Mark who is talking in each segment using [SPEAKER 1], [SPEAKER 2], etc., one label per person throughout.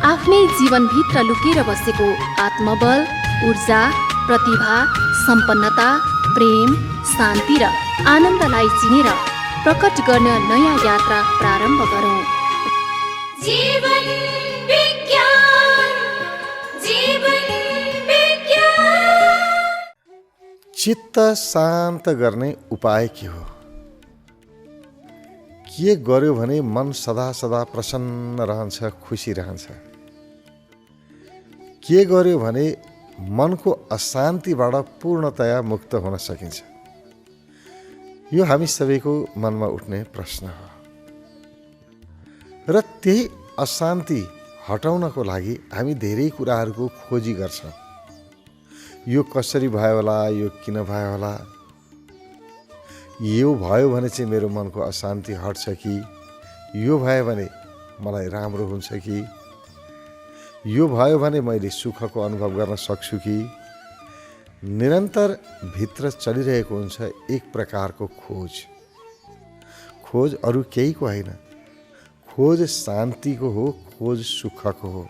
[SPEAKER 1] आफ्नै जीवनभित्र लुकेर बसेको आत्मबल, ऊर्जा, प्रतिभा, सम्पन्नता, प्रेम, शान्ति र आनन्दलाई चिनेर प्रकट गर्न नयाँ यात्रा प्रारम्भ गरौँ।
[SPEAKER 2] जीवन विज्ञान, जीवन विज्ञान।
[SPEAKER 3] चित्त शान्त गर्ने उपाय के हो? के गर्यो भने मन सदा सदा प्रसन्न रहन्छ, खुसी रहन्छ? के गर्यो भने मनको अशान्तिबाट पूर्णतया मुक्त हुन सकिन्छ? यो हामी सबैको मनमा उठ्ने प्रश्न हो र त्यही अशान्ति हटाउनको लागि हामी धेरै कुराहरूको खोजी गर्छौँ। यो कसरी भयो होला, यो किन भयो होला, यो भयो भने चाहिँ मेरो मनको अशान्ति हट्छ कि, यो भयो भने मलाई राम्रो हुन्छ कि, यो भयो भने मैले सुखको अनुभव गर्न सक्छु कि, निरन्तर भित्र चलिरहेको हुन्छ एक प्रकारको खोज। खोज अरू केहीको होइन, खोज शान्तिको हो, खोज सुखको हो।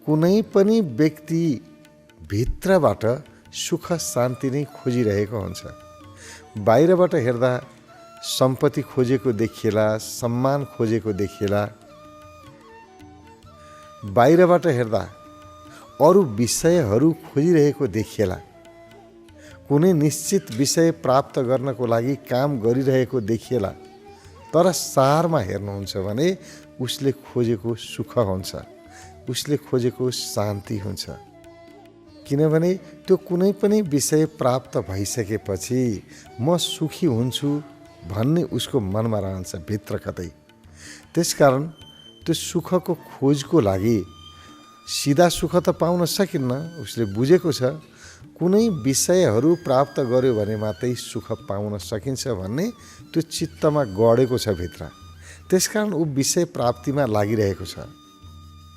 [SPEAKER 3] कुनै पनि व्यक्ति भित्रबाट सुख शान्ति नै खोजिरहेको हुन्छ। बाहिरबाट हेर्दा सम्पत्ति खोजेको देखिएला, सम्मान खोजेको देखिएला, बाहिरबाट हेर्दा अरू विषयहरू खोजिरहेको देखिएला, कुनै निश्चित विषय प्राप्त गर्नको लागि काम गरिरहेको देखिएला, तर सारमा हेर्नुहुन्छ भने उसले खोजेको सुख हुन्छ, उसले खोजेको शान्ति हुन्छ। किनभने त्यो कुनै पनि विषय प्राप्त भइसकेपछि म सुखी हुन्छु भन्ने उसको मनमा रहन्छ भित्र कतै। त्यसकारण त्यो सुखको खोजको लागि सिधा सुख त पाउन सकिन्न। उसले बुझेको छ कुनै विषयहरू प्राप्त गर्यो भने मात्रै सुख पाउन सकिन्छ भन्ने त्यो चित्तमा गढेको छ भित्र। त्यसकारण ऊ विषय प्राप्तिमा लागिरहेको छ।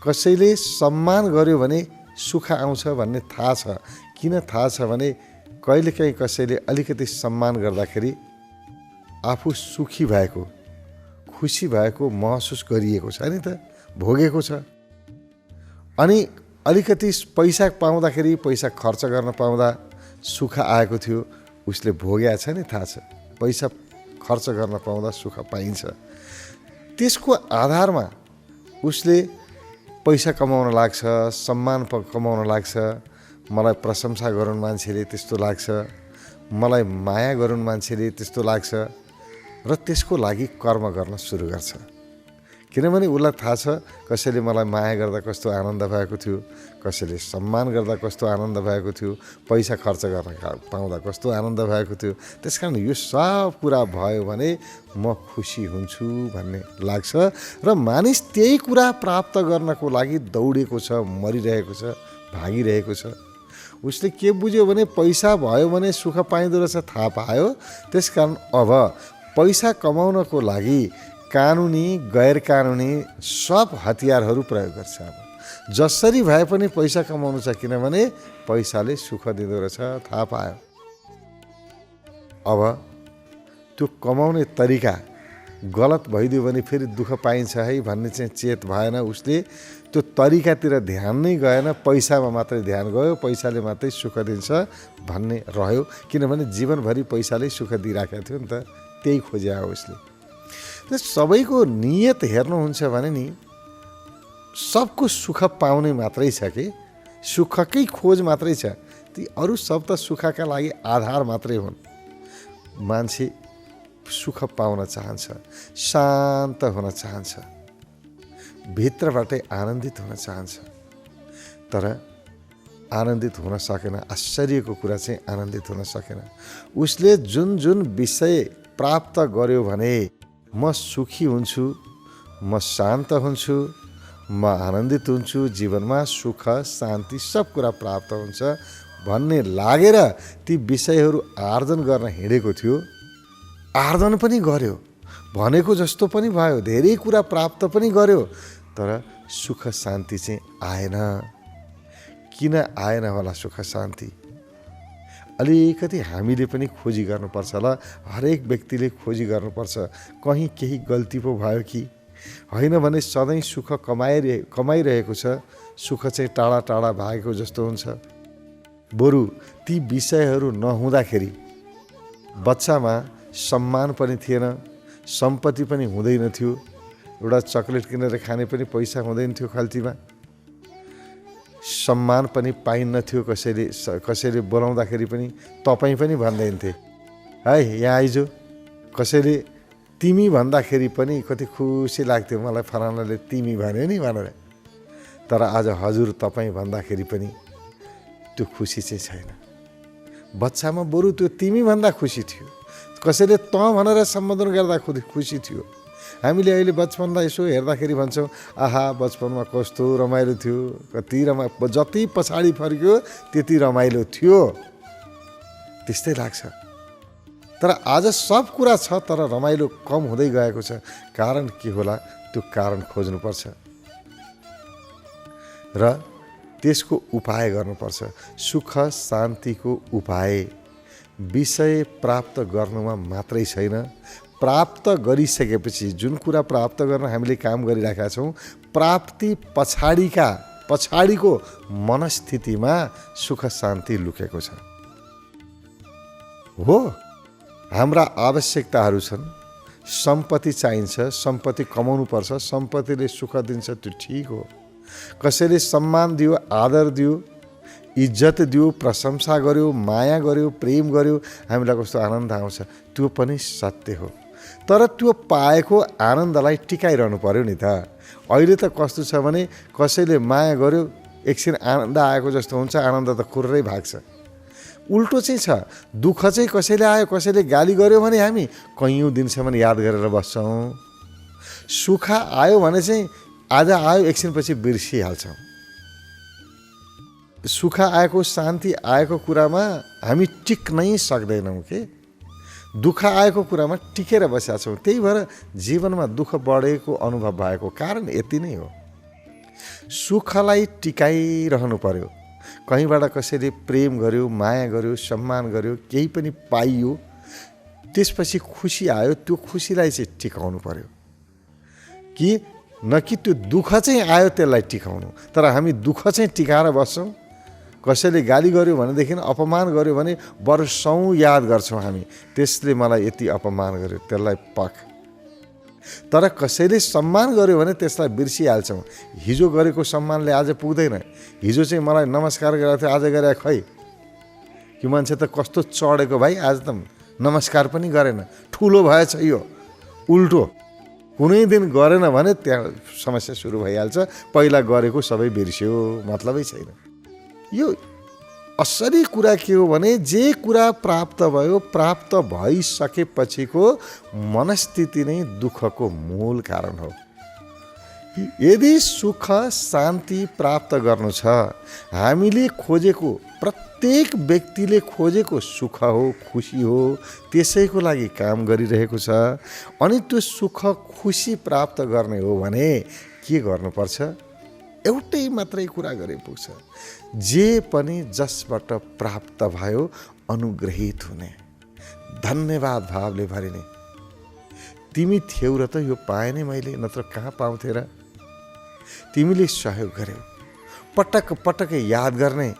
[SPEAKER 3] कसैले सम्मान गर्यो भने सुख आउँछ भन्ने थाहा छ। किन थाहा छ भने कहिलेकाहीँ कसैले अलिकति सम्मान गर्दाखेरि आफू सुखी भएको, खुसी भएको महसुस गरिएको छ नि त, भोगेको छ। अनि अलिकति पैसा पाउँदाखेरि, पैसा खर्च गर्न पाउँदा सुख आएको थियो, उसले भोगेको छ नि, थाहा छ। पैसा खर्च गर्न पाउँदा सुख पाइन्छ। त्यसको आधारमा उसले पैसा कमाउन लाग्छ, सम्मान कमाउन लाग्छ, मलाई प्रशंसा गरून् मान्छेले त्यस्तो लाग्छ, मलाई माया गरून् मान्छेले त्यस्तो लाग्छ र त्यसको लागि कर्म गर्न सुरु गर्छ। किनभने उसलाई थाहा छ कसैले मलाई माया गर्दा कस्तो आनन्द भएको थियो, कसैले सम्मान गर्दा कस्तो आनन्द भएको थियो, पैसा खर्च गर्न पाउँदा कस्तो आनन्द भएको थियो। त्यसकारण यो सब कुरा भयो भने म खुसी हुन्छु भन्ने लाग्छ र मानिस त्यही कुरा प्राप्त गर्नको लागि दौडेको छ, मरिरहेको छ, भागिरहेको छ। उसले के बुझ्यो भने पैसा भयो भने सुख पाइँदो रहेछ, थाहा पायो। त्यसकारण अब पैसा कमाउनको लागि कानुनी गैर कानुनी सब हतियारहरू प्रयोग गर्छ। अब जसरी भए पनि पैसा कमाउनु छ, किनभने पैसाले सुख दिँदो रहेछ, थाहा पायो। अब त्यो कमाउने तरिका गलत भइदियो भने फेरि दुःख पाइन्छ है भन्ने चाहिँ चेत भएन। उसले त्यो तरिकातिर ध्यान नै गएन, पैसामा मात्रै ध्यान गयो, पैसाले मात्रै सुख दिन्छ भन्ने रह्यो। किनभने जीवनभरि पैसाले सुख दिइराखेको थियो नि त, त्यही खोजे हो उसले। सबैको नियत हेर्नुहुन्छ भने नि सबको सुख पाउने मात्रै छ कि सुखकै खोज मात्रै छ। ती अरू सब त सुखका लागि आधार मात्रै हुन्। मान्छे सुख पाउन चाहन्छ, शान्त हुन चाहन्छ, भित्रबाटै आनन्दित हुन चाहन्छ, तर आनन्दित हुन सकेन। आश्चर्यको कुरा चाहिँ आनन्दित हुन सकेन। उसले जुन जुन विषय प्राप्त गर्यो भने म सुखी हुन्छु, म शान्त हुन्छु, म आनन्दित हुन्छु, जीवनमा सुख शान्ति सब कुरा प्राप्त हुन्छ भन्ने लागेर ती विषयहरू आर्जन गर्न हिँडेको थियो। आर्जन पनि गर्यो, भनेको जस्तो पनि भयो, धेरै कुरा प्राप्त पनि गर्यो, तर सुख शान्ति चाहिँ आएन। किन आएन होला सुख शान्ति? अलिकति हामीले पनि खोजी गर्नुपर्छ होला। हरेक व्यक्तिले खोजी गर्नुपर्छ। कहीँ केही गल्ती पो भयो कि, होइन भने सधैँ सुख कमाइरहेको छ, सुख चाहिँ टाढा टाढा भागेको जस्तो हुन्छ। बरु ती विषयहरू नहुँदाखेरि बच्चामा सम्मान पनि थिएन, सम्पत्ति पनि हुँदैन थियो, एउटा चकलेट किनेर खाने पनि पैसा हुँदैन थियो खल्तीमा, सम्मान पनि पाइन्न थियो, कसैले बोलाउँदाखेरि पनि तपाईँ पनि भन्दैन थिए, है यहाँ आइजो, कसैले तिमी भन्दाखेरि पनि कति खुसी लाग्थ्यो, मलाई फलानाले तिमी भन्यो नि भनेर। तर आज हजुर तपाईँ भन्दाखेरि पनि त्यो खुसी चाहिँ छैन। बच्चामा बरु त्यो तिमी भन्दा खुसी थियो, कसैले त भनेर सम्बोधन गर्दा खुसी थियो। हामीले अहिले बचपनलाई यसो हेर्दाखेरि भन्छौँ, आहा बचपनमा कस्तो रमाइलो थियो, कति जति पछाडि फर्क्यो त्यति रमाइलो थियो, त्यस्तै लाग्छ। तर आज सब कुरा छ, तर रमाइलो कम हुँदै गएको छ। कारण के होला? त्यो कारण खोज्नुपर्छ र त्यसको उपाय गर्नुपर्छ। सुख शान्तिको उपाय विषय प्राप्त गर्नुमा मात्रै छैन, प्राप्त गरिसकेपछि जुन कुरा प्राप्त गर्न हामीले काम गरिरहेका छौँ, प्राप्ति पछाडिको मनस्थितिमा सुख शान्ति लुकेको छ। हो, हाम्रा आवश्यकताहरू छन्, सम्पत्ति चाहिन्छ, सम्पत्ति कमाउनु पर्छ, सम्पत्तिले सुख दिन्छ, त्यो ठिक हो। कसैले सम्मान दियो, आदर दियो, इज्जत दियो, प्रशंसा गर्यो, माया गर्यो, प्रेम गर्यो, हामीलाई कस्तो आनन्द आउँछ, त्यो पनि सत्य हो। तर त्यो पाएको आनन्दलाई टिकाइरहनु पर्यो नि त। अहिले त कस्तो छ भने कसैले माया गर्यो, एकछिन आनन्द आएको जस्तो हुन्छ, आनन्द त खुर्रै भाग्छ। उल्टो चाहिँ छ, दुःख चाहिँ कसैले आयो, कसैले गाली गर्यो भने हामी कैयौँ दिनसम्म याद गरेर बस्छौँ। सुख आयो भने चाहिँ आज आयो, एकछिनपछि बिर्सिहाल्छौँ। सुख आएको, शान्ति आएको कुरामा हामी टिक्नै सक्दैनौँ के। दुःख आएको कुरामा टिकेर बसेका छौँ। त्यही भएर जीवनमा दुःख बढेको अनुभव भएको कारण यति नै हो। सुखलाई टिकाइरहनु पर्यो। कहीँबाट कसैले प्रेम गर्यो, माया गर्यो, सम्मान गर्यो, केही पनि पाइयो, त्यसपछि खुसी आयो, त्यो खुसीलाई चाहिँ टिकाउनु पर्यो कि न कि त्यो दुःख चाहिँ आयो त्यसलाई टिकाउनु। तर हामी दुःख चाहिँ टिकाएर बस्छौँ। कसैले गाली गर्यो भनेदेखि, अपमान गर्यो भने वर्षौँ याद गर्छौँ हामी, त्यसले मलाई यति अपमान गर्यो, त्यसलाई पख। तर कसैले सम्मान गर्यो भने त्यसलाई बिर्सिहाल्छौँ। हिजो गरेको सम्मानले आज पुग्दैन। हिजो चाहिँ मलाई नमस्कार गरेको थियो, आज गरे खै कि मान्छे त कस्तो चढेको भाइ, आज त नमस्कार पनि गरेन, ठुलो भएछ यो। उल्टो कुनै दिन गरेन भने त्यहाँ समस्या सुरु भइहाल्छ। पहिला गरेको सबै बिर्स्यो, मतलबै छैन। यो असली कुरा के हो भने जे कुरा प्राप्त भयो, प्राप्त भइसकेपछिको मनस्थिति नै दुःखको मूल कारण हो। यदि सुख शान्ति प्राप्त गर्नु छ, हामीले खोजेको, प्रत्येक व्यक्तिले खोजेको सुख हो, खुसी हो, त्यसैको लागि काम गरिरहेको छ। अनि त्यो सुख खुसी प्राप्त गर्ने हो भने के गर्नुपर्छ? एउटै मात्रै कुरा गरे पुग्छ। जे पनि जसबाट प्राप्त भयो अनुग्रहित हुने, धन्यवाद भावले भरिने। तिमी थियौ र त यो पाएँ नै मैले, नत्र कहाँ पाउँथे र। तिमीले सहयोग गर्यौ, पटक पटक याद गर्ने,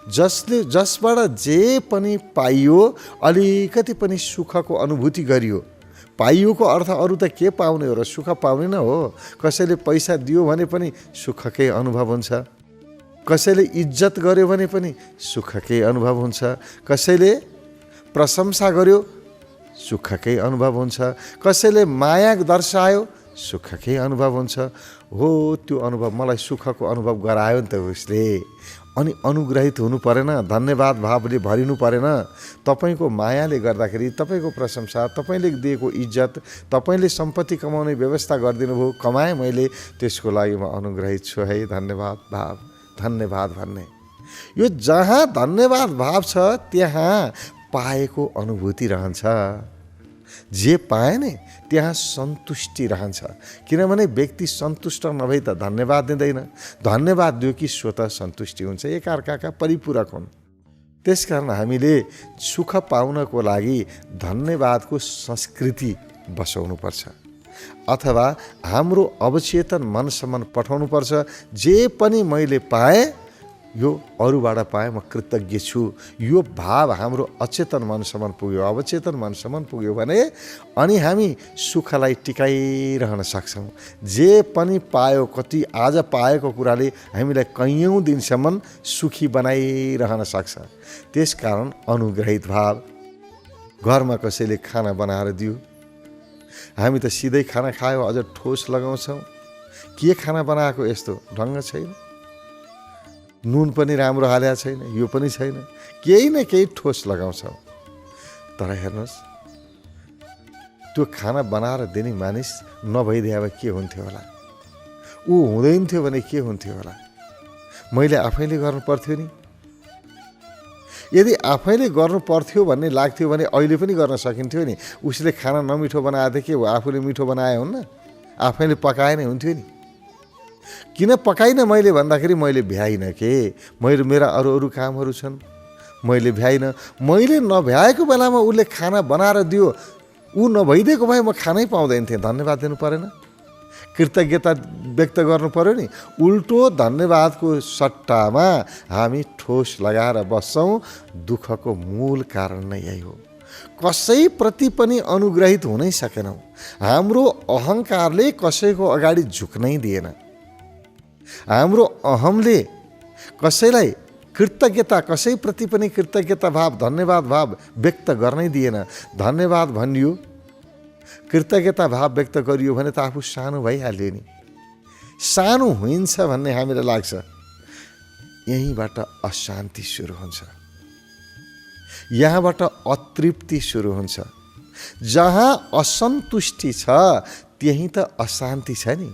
[SPEAKER 3] जसबाट जे पनि पाइयो, अलिकति पनि सुखको अनुभूति गरियो। पाइयोको अर्थ अरू त के पाउने हो र, सुख पाउने न हो। कसैले पैसा दियो भने पनि सुखकै अनुभव हुन्छ, कसैले इज्जत गर्यो भने पनि सुखकै अनुभव हुन्छ, कसैले प्रशंसा गर्यो सुखकै अनुभव हुन्छ, कसैले माया दर्शायो सुखकै अनुभव हुन्छ। हो, त्यो अनुभव मलाई सुखको अनुभव गरायो नि त उसले। अनि अनुग्रहित हुनु परेन, धन्यवाद भावले भरिनु परेन। तपाईँको मायाले गर्दाखेरि, तपाईँको प्रशंसा, तपाईँले दिएको इज्जत, तपाईँले सम्पत्ति कमाउने व्यवस्था गरिदिनु भयो, कमाएँ मैले, त्यसको लागि म अनुग्रहित छु है, धन्यवाद भाव, धन्यवाद भन्ने। यो जहाँ धन्यवाद भाव छ त्यहाँ पाएको अनुभूति रहन्छ। जे पाए नि त्यहाँ सन्तुष्टि रहन्छ। किनभने व्यक्ति सन्तुष्ट नभई त धन्यवाद दिँदैन। धन्यवाद दियो कि स्वतः सन्तुष्टि हुन्छ, एकअर्काका परिपूरक हुन्। त्यसकारण हामीले सुख पाउनको लागि धन्यवादको संस्कृति बसाउनुपर्छ। अथवा हाम्रो अवचेतन मनसम्म पठाउनुपर्छ। जे पनि मैले पाएँ यो अरूबाट पाएँ, म कृतज्ञ छु। यो भाव हाम्रो अचेतन मनसम्म पुग्यो, अवचेतन मनसम्म पुग्यो भने अनि हामी सुखलाई टिकाइरहन सक्छौँ। जे पनि पायो, कति आज पाएको कुराले हामीलाई कैयौँ दिनसम्म सुखी बनाइरहन सक्छ। त्यसकारण अनुग्रहित भाव। घरमा कसैले खाना बनाएर दियो, हामी त सिधै खाना खायो, अझ ठोस लगाउँछौँ। के खाना बनाएको यस्तो ढङ्ग छैन, नुन पनि राम्रो हालेको छैन, यो पनि छैन, केही न केही ठोस लगाउँछौँ। तर हेर्नुहोस्, त्यो खाना बनाएर दिने मानिस नभइदिए भए के हुन्थ्यो होला, ऊ हुँदैन थियो भने के हुन्थ्यो होला। मैले आफैले गर्नु पर्थ्यो नि। यदि आफैले गर्नु पर्थ्यो भन्ने लाग्थ्यो भने अहिले पनि गर्न सकिन्थ्यो नि। उसले खाना नमिठो बनाएको के हो, आफूले मिठो बनाए हुन्न, आफैले पकाए नै हुन्थ्यो नि। किन पकाइनँ मैले भन्दाखेरि मैले भ्याइनँ के, मेरो मेरा अरू कामहरू छन्, मैले भ्याइनँ। मैले नभ्याएको बेलामा उसले खाना बनाएर दियो, ऊ नभइदिएको भए म खानै पाउँदैन थिएँ। धन्यवाद दिनु परेन, कृतज्ञता व्यक्त गर्नु पर्यो नि। उल्टो धन्यवादको सट्टामा हामी ठोस लगाएर बस्छौँ। दुःखको मूल कारण नै यही हो। कसैप्रति पनि अनुग्रहित हुनै सकेनौँ। हाम्रो अहङ्कारले कसैको अगाडि झुक्नै दिएन। हाम्रो अहमले कसैलाई कृतज्ञता, कसैप्रति पनि कृतज्ञता भाव, धन्यवाद भाव व्यक्त गर्नै दिएन। धन्यवाद भनियो, कृतज्ञता भाव व्यक्त गरियो भने त आफू सानो भइहाल्यो नि। सानो हुन्छ भन्ने हामीलाई लाग्छ। यहीँबाट अशान्ति सुरु हुन्छ, यहाँबाट अतृप्ति सुरु हुन्छ। जहाँ असन्तुष्टि छ त्यहीँ त अशान्ति छ नि।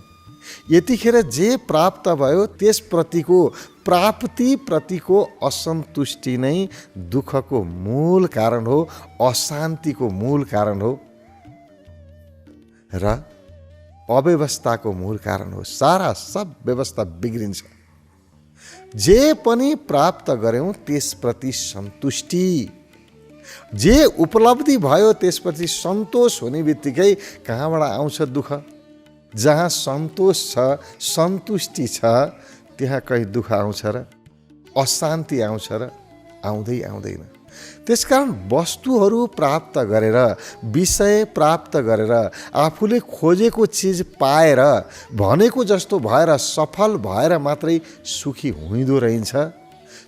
[SPEAKER 3] यतिखेर जे प्राप्त भयो त्यसप्रतिको, प्राप्तिप्रतिको असन्तुष्टि नै दुःखको मूल कारण हो, अशान्तिको मूल कारण हो र अव्यवस्थाको मूल कारण हो। सारा सब व्यवस्था बिग्रिन्छ। जे पनि प्राप्त गर्यौँ त्यसप्रति सन्तुष्टि, जे उपलब्धि भयो त्यसप्रति सन्तोष हुने बित्तिकै कहाँबाट आउँछ दुःख? जहाँ सन्तोष छ, सन्तुष्टि छ, त्यहाँ कहीँ दुःख आउँछ र, अशान्ति आउँछ र? आउँदैन। त्यसकारण वस्तुहरू प्राप्त गरेर, विषय प्राप्त गरेर, आफूले खोजेको चिज पाएर, भनेको जस्तो भएर, सफल भएर मात्रै सुखी हुँदो रहन्छ।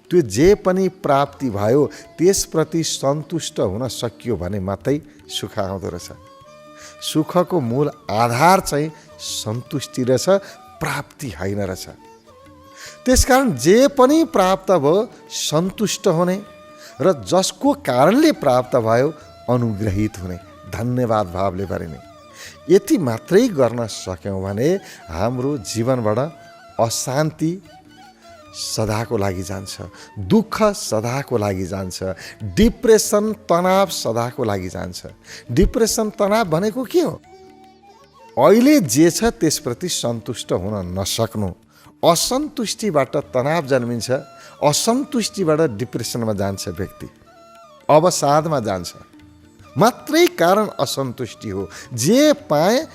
[SPEAKER 3] त्यो जे पनि प्राप्ति भयो त्यसप्रति सन्तुष्ट हुन सकियो भने मात्रै सुख आउँदो रहेछ। सुखको मूल आधार चाहिँ सन्तुष्टि रहेछ, प्राप्ति होइन रहेछ। त्यसकारण जे पनि प्राप्त भयो सन्तुष्ट हुने र जसको कारणले प्राप्त भयो अनुग्रहित हुने, धन्यवाद भावले भरिने। यति मात्रै गर्न सक्यौँ भने हाम्रो जीवनबाट अशान्ति सदाको लागि जान्छ, दुःख सदाको लागि जान्छ, डिप्रेसन तनाव सदाको लागि जान्छ। डिप्रेसन तनाव भनेको के हो? अहिले जे छ त्यसप्रति सन्तुष्ट हुन नसक्नु। असन्तुष्टिबाट तनाव जन्मिन्छ, असन्तुष्टिबाट डिप्रेसनमा जान्छ व्यक्ति, अवसादमा जान्छ। मात्रै कारण असन्तुष्टि हो। जे पाएँ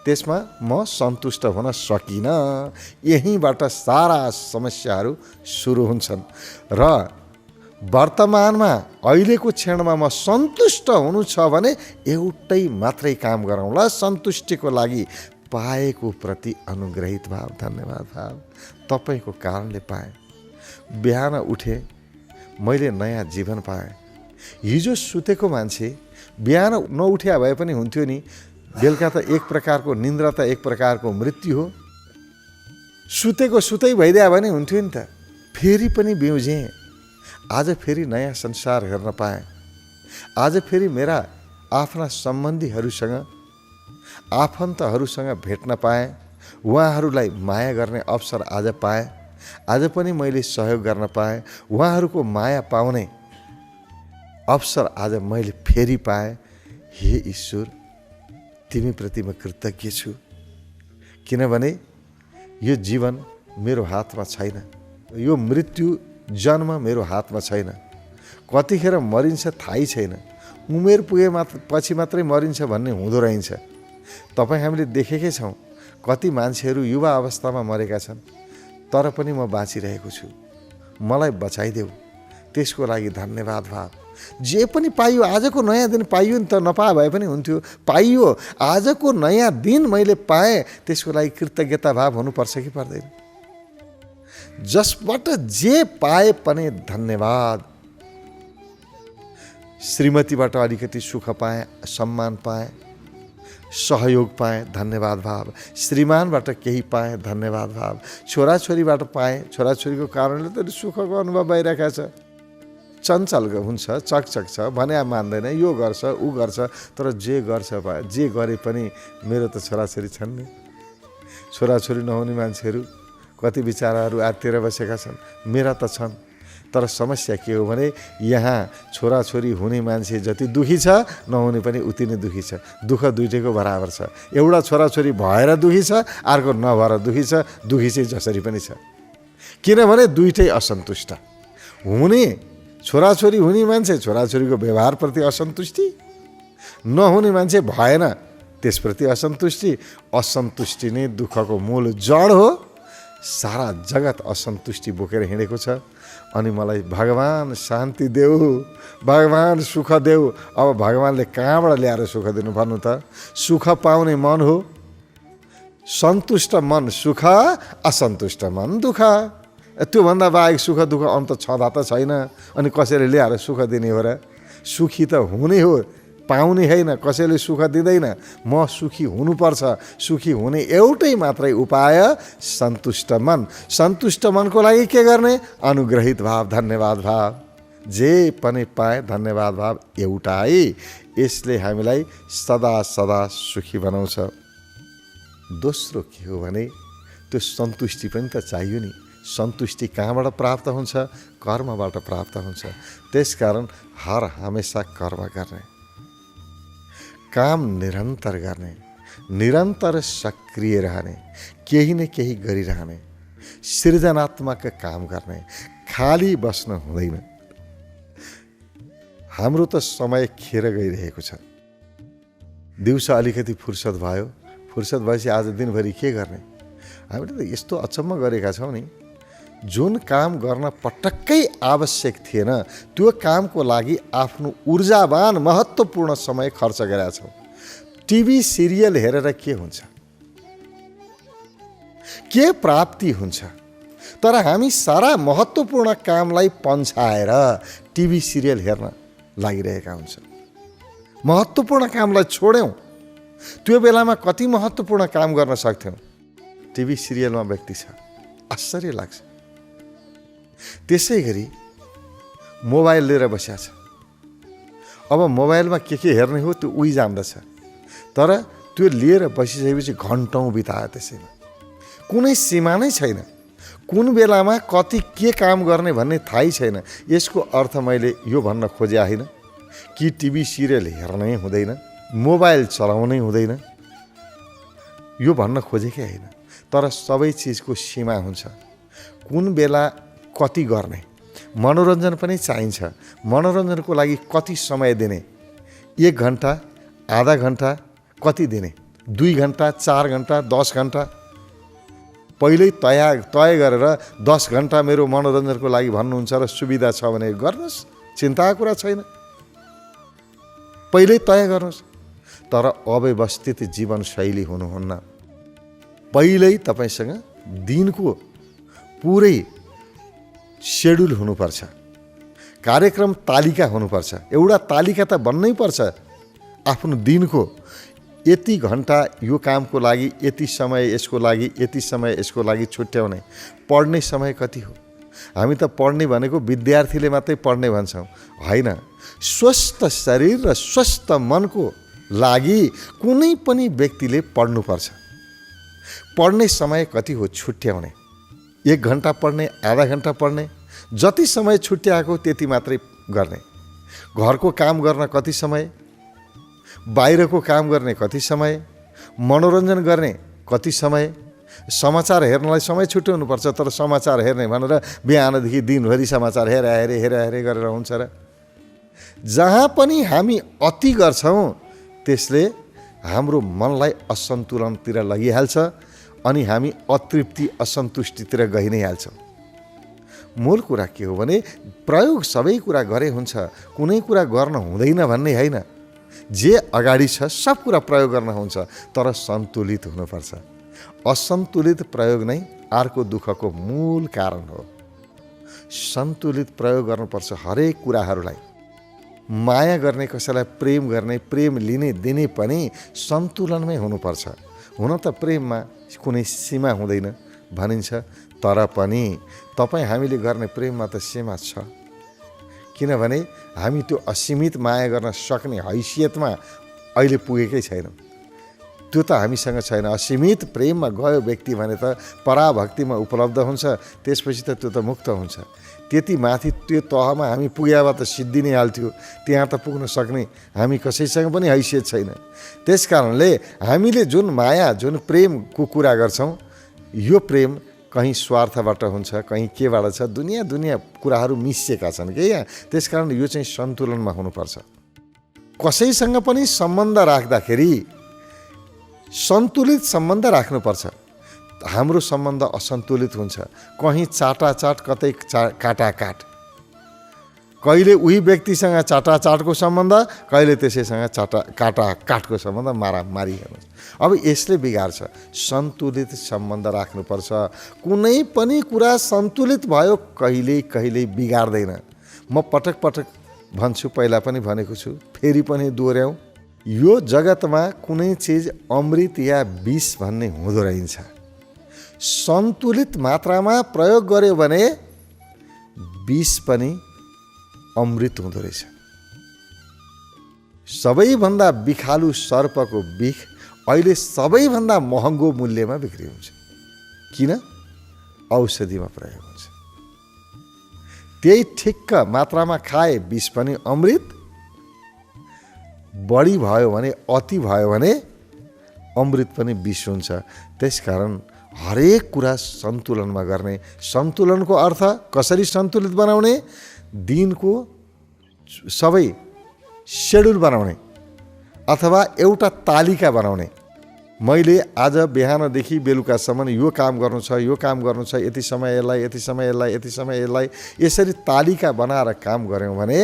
[SPEAKER 3] त्यसमा म सन्तुष्ट हुन सकिनँ। यहीँबाट सारा समस्याहरू सुरु हुन्छन् र वर्तमानमा अहिलेको क्षणमा म सन्तुष्ट हुनु छ भने एउटै मात्रै काम गरौँला सन्तुष्टिको लागि, पाएको प्रति अनुग्रहित भाव, धन्यवाद भाव। तपाईँको कारणले पाएँ, बिहान उठे, मैले नयाँ जीवन पाएँ। हिजो सुतेको मान्छे बिहान नउठ्या भए पनि हुन्थ्यो नि। बेलुका त एक प्रकारको निन्द्रा त एक प्रकारको मृत्यु हो। सुतेको सुतै भइदियो भने हुन्थ्यो नि त। फेरि पनि बिउजेँ, आज फेरि नयाँ संसार हेर्न पाएँ। आज फेरि मेरा आफ्ना सम्बन्धीहरूसँग, आफन्तहरूसँग भेट्न पाएँ। उहाँहरूलाई माया गर्ने अवसर आज पाएँ। आज पनि मैले सहयोग गर्न पाएँ। उहाँहरूको माया पाउने अवसर आज मैले फेरि पाएँ। हे ईश्वर, तिमीप्रति म कृतज्ञ छु, किनभने यो जीवन मेरो हातमा छैन, यो मृत्यु जन्म मेरो हातमा छैन। कतिखेर मरिन्छ थाहै छैन। उमेर पुगे पछि मात्रै मरिन्छ भन्ने हुँदो रहन्छ। तपाईँ हामीले देखेकै छौँ कति मान्छेहरू युवा अवस्थामा मरेका छन्, तर पनि म बाँचिरहेको छु, मलाई बचाइदेऊ, त्यसको लागि धन्यवाद भाव। जे पनि पाइयो, आजको नयाँ दिन पाइयो नि त, नपाए भए पनि हुन्थ्यो, पाइयो, आजको नयाँ दिन मैले पाएँ, त्यसको लागि कृतज्ञता भाव हुनुपर्छ कि पर्दैन? जसबाट जे पाए पनि धन्यवाद। श्रीमतीबाट अलिकति सुख पाएँ, सम्मान पाएँ, सहयोग पाएँ, धन्यवाद भाव। श्रीमानबाट केही पाएँ, धन्यवाद भाव। छोराछोरीबाट पाएँ, छोराछोरीको कारणले त सुखको अनुभव भइरहेको छ। चञ्चल हुन्छ, चकचक छ, भने मान्दैन, यो गर्छ ऊ गर्छ, तर जे गर्छ जे गरे पनि मेरो त छोराछोरी छन् नि। छोराछोरी नहुने मान्छेहरू कति बिचाराहरू आत्तिएर बसेका छन्, मेरा त छन्। तर समस्या के हो भने यहाँ छोराछोरी हुने मान्छे जति दुखी छ, नहुने पनि उति नै दुखी छ। दुःख दुइटैको बराबर छ। एउटा छोराछोरी भएर दुखी छ, अर्को नभएर दुखी छ। दुखी चाहिँ जसरी पनि छ, किनभने दुइटै असन्तुष्ट। हुने छोराछोरी हुने मान्छे छोराछोरीको व्यवहारप्रति असन्तुष्टि, नहुने मान्छे भएन त्यसप्रति असन्तुष्टि। असन्तुष्टि नै दुःखको मूल जड हो। सारा जगत असन्तुष्टि बोकेर हिँडेको छ। अनि मलाई भगवान शान्ति देऊ, भगवान सुख देऊ। अब भगवानले कहाँबाट ल्याएर सुख दिनु भन्नु त? सुख पाउने मन हो। सन्तुष्ट मन सुख, असन्तुष्ट मन दुःख। त्योभन्दा बाहेक सुख दुःख अन्त छँदा त छैन। अनि कसैले ल्याएर सुख दिने हो र? सुखी त हुने हो, पाउने होइन। कसैले सुख दिँदैन। म सुखी हुनुपर्छ। सुखी हुने एउटै मात्रै उपाय सन्तुष्ट मन। सन्तुष्ट मनको लागि के गर्ने? अनुग्रहित भाव, धन्यवाद भाव। जे पनि पाए धन्यवाद भाव एउटै। यसले हामीलाई सदा सदा सुखी बनाउँछ। दोस्रो के हो भने त्यो सन्तुष्टि पनि त चाहियो नि। सन्तुष्टि कहाँबाट प्राप्त हुन्छ? कर्मबाट प्राप्त हुन्छ। त्यसकारण हर हमेसा कर्म गर्ने, काम निरन्तर गर्ने, निरन्तर सक्रिय रहने, केही न केही गरिरहने, सृजनात्मक काम गर्ने, खाली बस्न हुँदैन। हाम्रो त समय खेर गइरहेको छ। दिउँसो अलिकति फुर्सद भयो, फुर्सद भएपछि आज दिनभरि के गर्ने? हामीले त यस्तो अचम्म गरेका छौँ नि, जुन काम गर्न पटक्कै आवश्यक थिएन त्यो कामको लागि आफ्नो ऊर्जावान महत्त्वपूर्ण समय खर्च गरेका छौँ। टिभी सिरियल हेरेर के हुन्छ? के प्राप्ति हुन्छ? तर हामी सारा महत्त्वपूर्ण कामलाई पन्छाएर टिभी सिरियल हेर्न लागिरहेका हुन्छौँ। महत्त्वपूर्ण कामलाई छोड्यौँ। त्यो बेलामा कति महत्त्वपूर्ण काम गर्न सक्थ्यौँ? टिभी सिरियलमा व्यक्ति छ। आश्चर्य लाग्छ। त्यसै गरी मोबाइल लिएर बसेको छ। अब मोबाइलमा के हेर्ने हो त्यो उही जान्दछ। तर त्यो लिएर बसिसकेपछि घन्टौँ बितायो त्यसैमा। कुनै सीमा नै छैन। कुन बेलामा कति के काम गर्ने भन्ने थाहै छैन। यसको अर्थ मैले यो भन्न खोजे होइन कि टिभी सिरियल हेर्नै हुँदैन, मोबाइल चलाउनै हुँदैन, यो भन्न खोजेकै होइन। तर सबै चिजको सीमा हुन्छ। कुन बेला कति गर्ने, मनोरञ्जन पनि चाहिन्छ। मनोरञ्जनको लागि कति समय दिने? 1 घन्टा, आधा घन्टा, कति दिने? 2 घन्टा, 4 घन्टा, 10 घन्टा? पहिल्यै तय गरेर 10 घन्टा मेरो मनोरञ्जनको लागि भन्नुहुन्छ र सुविधा छ भने गर्नुहोस्, चिन्ताको कुरा छैन। पहिल्यै तय गर्नुहोस्। तर अव्यवस्थित जीवनशैली हुनुहुन्न। पहिल्यै तपाईसँग दिनको पुरै सेड्युल हुनुपर्छ। कार्यक्रम तालिका हुनुपर्छ। एउटा तालिका त बन्नै पर्छ। आफ्नो दिनको यति घन्टा यो कामको लागि, यति समय यसको लागि, यति समय यसको लागि छुट्याउने। पढ्ने समय कति हो? हामी त पढ्ने भनेको विद्यार्थीले मात्रै पढ्ने भन्छौँ, होइन। स्वस्थ शरीर र स्वस्थ मनको लागि कुनै पनि व्यक्तिले पढ्नुपर्छ। पढ्ने समय कति हो? छुट्याउने। 1 घन्टा पढ्ने, आधा घन्टा पढ्ने, जति समय छुट्याएको त्यति मात्रै गर्ने। घरको काम गर्न कति समय, बाहिरको काम गर्ने कति समय, मनोरञ्जन गर्ने कति समय, समाचार हेर्नलाई समय छुट्याउनुपर्छ। तर समाचार हेर्ने भनेर बिहानदेखि दिनभरि समाचार हेरे गरेर हुन्छ र? जहाँ पनि हामी अति गर्छौँ त्यसले हाम्रो मनलाई असन्तुलनतिर लगिहाल्छ अनि हामी अतृप्ति असन्तुष्टितिर गइ नै हाल्छौँ। मूल कुरा के हो भने प्रयोग सबै कुरा गरे हुन्छ, कुनै कुरा गर्न हुँदैन भन्ने होइन। जे अगाडि छ सब कुरा प्रयोग गर्न हुन्छ, तर सन्तुलित हुनुपर्छ। असन्तुलित प्रयोग नै अर्को दुःखको मूल कारण हो। सन्तुलित प्रयोग गर्नुपर्छ हरेक कुराहरूलाई। माया गर्ने, कसैलाई प्रेम गर्ने, प्रेम लिने दिने पनि सन्तुलनमै हुनुपर्छ। हुन त प्रेममा कुनै सीमा हुँदैन भनिन्छ, तर पनि हामीले गर्ने प्रेममा त सीमा छ। किनभने हामी त्यो असीमित माया गर्न सक्ने हैसियतमा अहिले पुगेकै छैनौँ। त्यो त हामीसँग छैन। असीमित प्रेममा गयो व्यक्ति भने त पराभक्तिमा उपलब्ध हुन्छ, त्यसपछि त त्यो त मुक्त हुन्छ। त्यति माथि त्यो तहमा हामी पुगे भए त सिद्धि नै हाल्थ्यो। त्यहाँ त पुग्न सक्ने हामी कसैसँग पनि हैसियत छैन। त्यस कारणले हामीले जुन माया, जुन प्रेमको कुरा गर्छौँ, यो प्रेम कहीँ स्वार्थबाट हुन्छ, कहीँ केबाट छ, दुनियाँ कुराहरू मिसिएका छन् के यहाँ। त्यस कारण यो चाहिँ सन्तुलनमा हुनुपर्छ। कसैसँग पनि सम्बन्ध राख्दाखेरि सन्तुलित सम्बन्ध राख्नुपर्छ। हाम्रो सम्बन्ध असन्तुलित हुन्छ, कहीँ चाटाचाट, कतै काटाकाट। कहिले उही व्यक्तिसँग चाटाचाटको सम्बन्ध, कहिले त्यसैसँग काटाकाटको सम्बन्ध, मारामारी हेर्नुहोस्। अब यसले बिगार्छ। सन्तुलित सम्बन्ध राख्नुपर्छ। कुनै पनि कुरा सन्तुलित भयो कहिले बिगार्दैन। म पटक भन्छु, पहिला पनि भनेको छु, फेरि पनि दोहोऱ्याउँ, यो जगतमा कुनै चिज अमृत या विष भन्ने हुँदो रहन्छ। सन्तुलित मात्रामा प्रयोग गर्यो भने विष पनि अमृत हुँदो रहेछ। सबैभन्दा बिखालु सर्पको बिख अहिले सबैभन्दा महँगो मूल्यमा बिक्री हुन्छ। किन? औषधिमा प्रयोग हुन्छ। त्यही ठिक्क मात्रामा खाए विष पनि अमृत, बढी भयो भने, अति भयो भने अमृत पनि विष हुन्छ। त्यसकारण हरेक कुरा सन्तुलनमा गर्ने। सन्तुलनको अर्थ कसरी सन्तुलित बनाउने? दिनको सबै सेड्युल बनाउने अथवा एउटा तालिका बनाउने। मैले आज बिहानदेखि बेलुकासम्म यो काम गर्नु छ, यो काम गर्नु छ, यति समय यसलाई, यति समय यसलाई, यति समय यसलाई, यसरी तालिका बनाएर काम गऱ्यौँ भने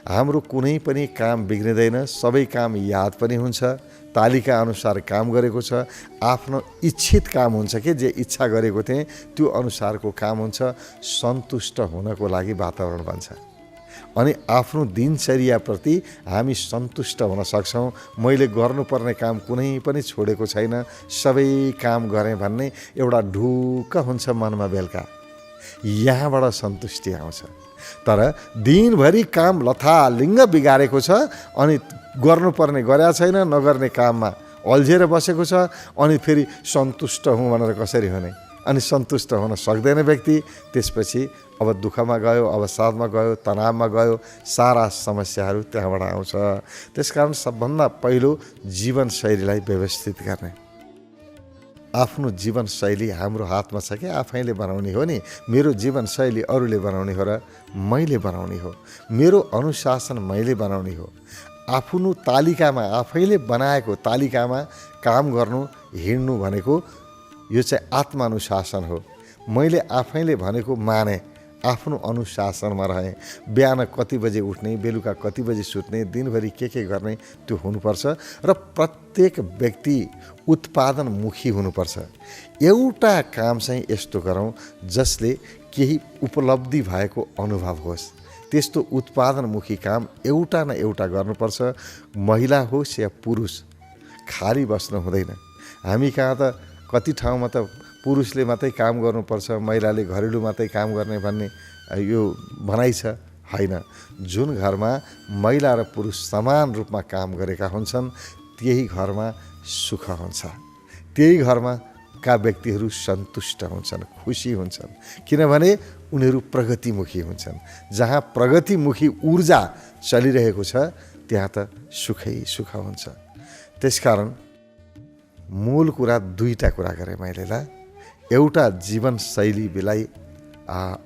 [SPEAKER 3] हाम्रो कुनै पनि काम बिग्रिँदैन। सबै काम याद पनि हुन्छ। तालिका अनुसार काम गरेको छ। आफ्नो इच्छित काम हुन्छ कि जे इच्छा गरेको थिएँ त्यो अनुसारको काम हुन्छ। सन्तुष्ट हुनको लागि वातावरण बन्छ अनि आफ्नो दिनचर्याप्रति हामी सन्तुष्ट हुन सक्छौँ। मैले गर्नुपर्ने काम कुनै पनि छोडेको छैन, सबै काम गरेँ भन्ने एउटा ढुक्क हुन्छ मनमा बेलुका। यहाँबाट सन्तुष्टि आउँछ। तर दिनभरि काम लथालिङ्ग बिगारेको छ अनि गर्नुपर्ने गरेका छैन, नगर्ने काममा अल्झेर बसेको छ, अनि फेरि सन्तुष्ट हुँ भनेर कसरी हुने? अनि सन्तुष्ट हुन सक्दैन व्यक्ति। त्यसपछि अब दुःखमा गयो, अवसादमा गयो, तनावमा गयो, सारा समस्याहरू त्यहाँबाट आउँछ। त्यसकारण सबभन्दा पहिलो जीवनशैलीलाई व्यवस्थित गर्ने। आफ्नो जीवनशैली हाम्रो हातमा छ कि आफैले बनाउने हो नि। मेरो जीवनशैली अरूले बनाउने हो र मैले बनाउने हो। मेरो अनुशासन मैले बनाउने हो। आफ्नो तालिकामा, आफैले बनाएको तालिकामा काम गर्नु, हिँड्नु भनेको यो चाहिँ आत्मानुशासन हो। मैले आफैले भनेको माने, आफ्नो अनुशासनमा रहेँ। बिहान कति बजे उठ्ने, बेलुका कति बजे सुत्ने, दिनभरि के गर्ने, त्यो हुनुपर्छ। र प्रत्येक व्यक्ति उत्पादनमुखी हुनुपर्छ। एउटा काम चाहिँ यस्तो गरौँ जसले केही उपलब्धि भएको अनुभव होस्। त्यस्तो उत्पादनमुखी काम एउटा न एउटा गर्नुपर्छ। महिला होस् या पुरुष, खाली बस्नु हुँदैन। हामी कहाँ त कति ठाउँमा त पुरुषले मात्रै काम गर्नुपर्छ, महिलाले घरेलु मात्रै काम गर्ने भन्ने यो भनाइ छ। होइन, जुन घरमा महिला र पुरुष समान रूपमा काम गरेका हुन्छन् त्यही घरमा सुख हुन्छ। त्यही घरमा का व्यक्तिहरू सन्तुष्ट हुन्छन्, खुसी हुन्छन्। किनभने उनीहरू प्रगतिमुखी हुन्छन्। जहाँ प्रगतिमुखी ऊर्जा चलिरहेको छ त्यहाँ त सुखै सुख हुन्छ। त्यसकारण मूल कुरा दुईटा कुरा गरेँ मैले ल। एउटा जीवनशैलीलाई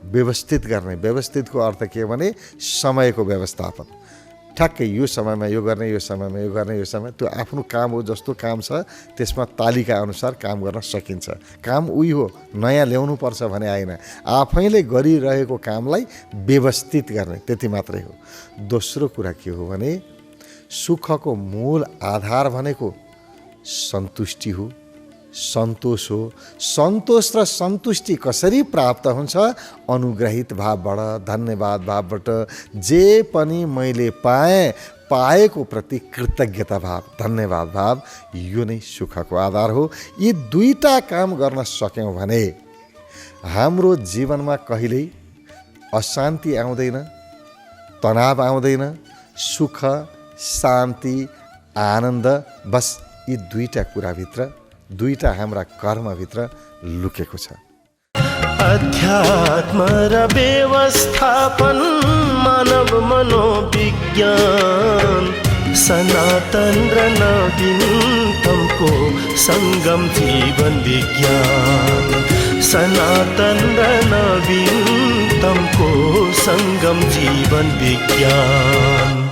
[SPEAKER 3] व्यवस्थित गर्ने। व्यवस्थितको अर्थ के भने समयको व्यवस्थापन। ठ्याक्कै यो समयमा यो गर्ने, यो समयमा यो गर्ने, यो समय त्यो आफ्नो काम हो, जस्तो काम छ त्यसमा तालिका अनुसार काम गर्न सकिन्छ। काम उही हो, नयाँ ल्याउनु पर्छ भने आएन, आफैले गरिरहेको कामलाई व्यवस्थित गर्ने, त्यति मात्रै हो। दोस्रो कुरा के हो भने सुखको मूल आधार भनेको सन्तुष्टि हो, सन्तोष हो। सन्तोष र सन्तुष्टि कसरी प्राप्त हुन्छ? अनुग्रहित भावबाट, धन्यवाद भावबाट। जे पनि मैले पाएको प्रति कृतज्ञता भाव, धन्यवाद भाव, यो नै सुखको आधार हो। यी दुईटा काम गर्न सक्यौँ भने हाम्रो जीवनमा कहिल्यै अशान्ति आउँदैन, तनाव आउँदैन, सुख, शान्ति, आनन्द, बस यी दुईटा कुराभित्र, दुईटा हाम्रा कर्मभित्र लुकेको छ।
[SPEAKER 4] अध्यात्म र व्यवस्थापन, मानव मनोविज्ञान, सनातन र नवीनतमको सङ्गम जीवन विज्ञान, सनातन र नवीनतमको सङ्गम जीवन विज्ञान।